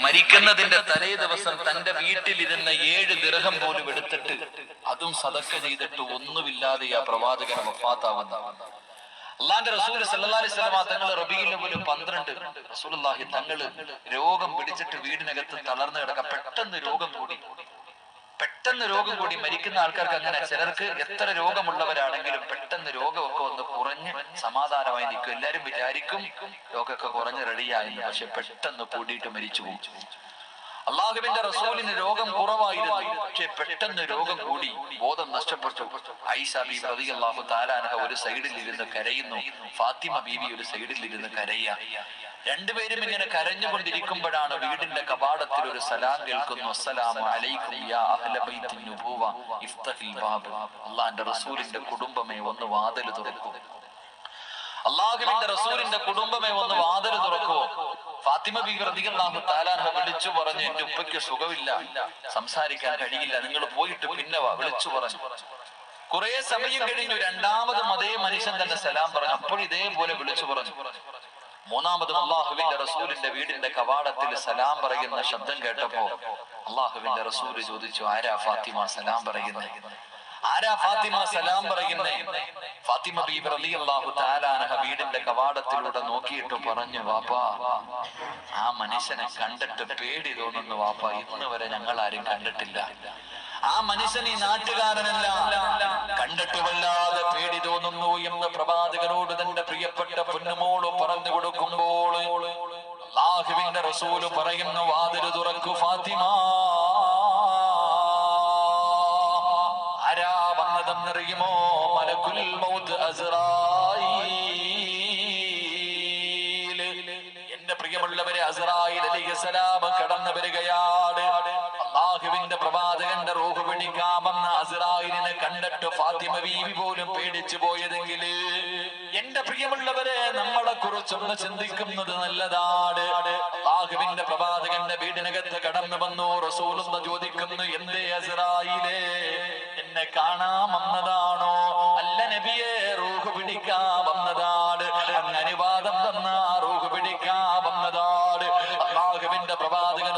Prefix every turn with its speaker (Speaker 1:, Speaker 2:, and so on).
Speaker 1: മരിക്കുന്നതിന്റെ തലേ ദിവസം തന്റെ വീട്ടിലിരുന്ന 7 ദിർഹം പോലും എടുത്തിട്ട് അതും സദക്ക ചെയ്തിട്ട് ഒന്നുമില്ലാതെ ആ പ്രവാചകൻ വഫാത്താവുന്ന അള്ളാന്റെ റസൂൽ സല്ലല്ലാഹു അലൈഹി വസല്ലം തങ്ങൾ റബീഉൽ അവ്വൽ 12 റസൂലുള്ളാഹി തങ്ങള് രോഗം പിടിച്ചിട്ട് വീടിനകത്ത് തളർന്നു കിടക്ക. പെട്ടെന്ന് രോഗം കൂടി മരിക്കുന്ന ആൾക്കാർക്ക് അങ്ങനെ. ചിലർക്ക് എത്ര രോഗമുള്ളവരാണെങ്കിലും പെട്ടെന്ന് രോഗമൊക്കെ ഒന്ന് കുറഞ്ഞ് സമാധാനമായി നിൽക്കും. എല്ലാരും വിചാരിക്കും രോഗമൊക്കെ കുറഞ്ഞ് റെഡിയായി, പക്ഷെ പെട്ടെന്ന് കൂടിയിട്ട് മരിച്ചു പോകും. അള്ളാഹുവിന്റെ റസൂലിന് രോഗം കുറവായിരുന്നു, പക്ഷെ പെട്ടെന്ന് രോഗം കൂടി, ബോധം നഷ്ടപ്പെട്ടു. ആയിഷ ബീവി റളിയല്ലാഹു തആല അൻഹ ഒരു സൈഡിൽ ഇരുന്ന് കരയുന്നു, ഫാത്തിമ ബീവി ഒരു സൈഡിൽ ഇരുന്ന് കരയുക. രണ്ടുപേരും ഇങ്ങനെ കരഞ്ഞുകൊണ്ടിരിക്കുമ്പോഴാണ് വീടിന്റെ കവാടത്തിൽ ഒരു സലാം കേൾക്കുന്നു. അസ്സലാമു അലൈക്കും യാ അഹ്ല ബൈത്തിൻ നുബുവ ഇഫ്തഹിൽ ബാബ്. അള്ളാഹുവിന്റെ റസൂലിന്റെ കുടുംബമേ ഒന്ന് വാതിൽ തുറക്കൂ. അള്ളാഹുവിന്റെ റസൂലിന്റെ കുടുംബമേ ഒന്ന് വാതിൽ തുറക്കുവോ? ഫാത്തിമ ബീവി റളിയല്ലാഹു തആല അൻഹ വിളിച്ചു പറഞ്ഞു, എന്റെ ഉപ്പയ്ക്ക് സുഖമില്ല, സംസാരിക്കാൻ കഴിയില്ല, നിങ്ങൾ പോയിട്ട് പിന്നെ വാ. വിളിച്ചു പറഞ്ഞു. കുറെ സമയം കഴിഞ്ഞു. രണ്ടാമതും അതേ മനുഷ്യൻ തന്നെ സലാം പറഞ്ഞു. അപ്പോൾ ഇതേപോലെ വിളിച്ചു പറഞ്ഞു. മൂന്നാമതും അള്ളാഹുവിന്റെ റസൂലിന്റെ വീടിന്റെ കവാടത്തിൽ സലാം പറയുന്ന ശബ്ദം കേട്ടപ്പോ അള്ളാഹുവിന്റെ റസൂല് ചോദിച്ചു, ആരാ ഫാത്തിമ സലാം പറയുന്നേ? ആരാ ഫാത്തിമ സലാം പറയുന്നേ? ഫാത്തിമ ബീവി റളിയല്ലാഹു തആല അൻഹ വീടിന്റെ കവാടത്തിലൂടെ നോക്കിയിട്ട് പറഞ്ഞു, വാപ്പാ, ആ മനുഷ്യനെ കണ്ടിട്ട് പേടി തോന്നുന്നു വാപ്പാ, ഇന്ന് വരെ ഞങ്ങൾ ആരും കണ്ടിട്ടില്ല. ആ മനുഷ്യൻ ഈ നാട്ടുകാരനല്ല, കണ്ടിട്ട് വല്ലാതെ പേടി തോന്നുന്നു എന്ന് പ്രവാചകനോട് തന്റെ പ്രിയപ്പെട്ട പൊന്നുമോള് പറഞ്ഞു കൊടുക്കുമ്പോൾ അല്ലാഹുവിന്റെ റസൂല് പറയുന്നു, വാതിൽ തുറക്കൂ ഫാത്തിമ. ആരാ വന്നതെന്നറിയുമോ? മലക്കുൽ മൗത്ത് അസ്റായീൽ. എന്റെ പ്രിയമുള്ളവരെ, അസ്റായീൽ അലൈഹിസ്സലാം കടന്നു വരികയാണ്. അല്ലാഹുവിന്റെ പ്രവാചകന്റെ റൂഹ് പിടിക്കാമെന്ന അസ്റായീലിനെ കണ്ടിട്ട് ഫാത്തിമ ബീവി പോലും പേടിച്ചു പോയതെങ്കിൽ എന്റെ പ്രിയമുള്ളവരെ, നമ്മളെ കുറിച്ചൊന്ന് ചിന്തിക്കുന്നത് നല്ലതാണ്. അല്ലാഹുവിന്റെ പ്രവാചകന്റെ വീടിനകത്ത് കടന്നു വന്നു. റസൂലുള്ളാഹി ചോദിക്കുന്നു, എന്തേ അസ്റായീലേ, എന്നെ കാണാൻ വന്നതാണോ? അല്ല നബിയെ, റൂഹ് പിടിക്കാൻ വന്നതാണ്. അങ്ങ് അനുവാദം തന്ന റൂഹ് പിടിക്കാൻ വന്നതാണ്. അല്ലാഹുവിന്റെ പ്രവാചകൻ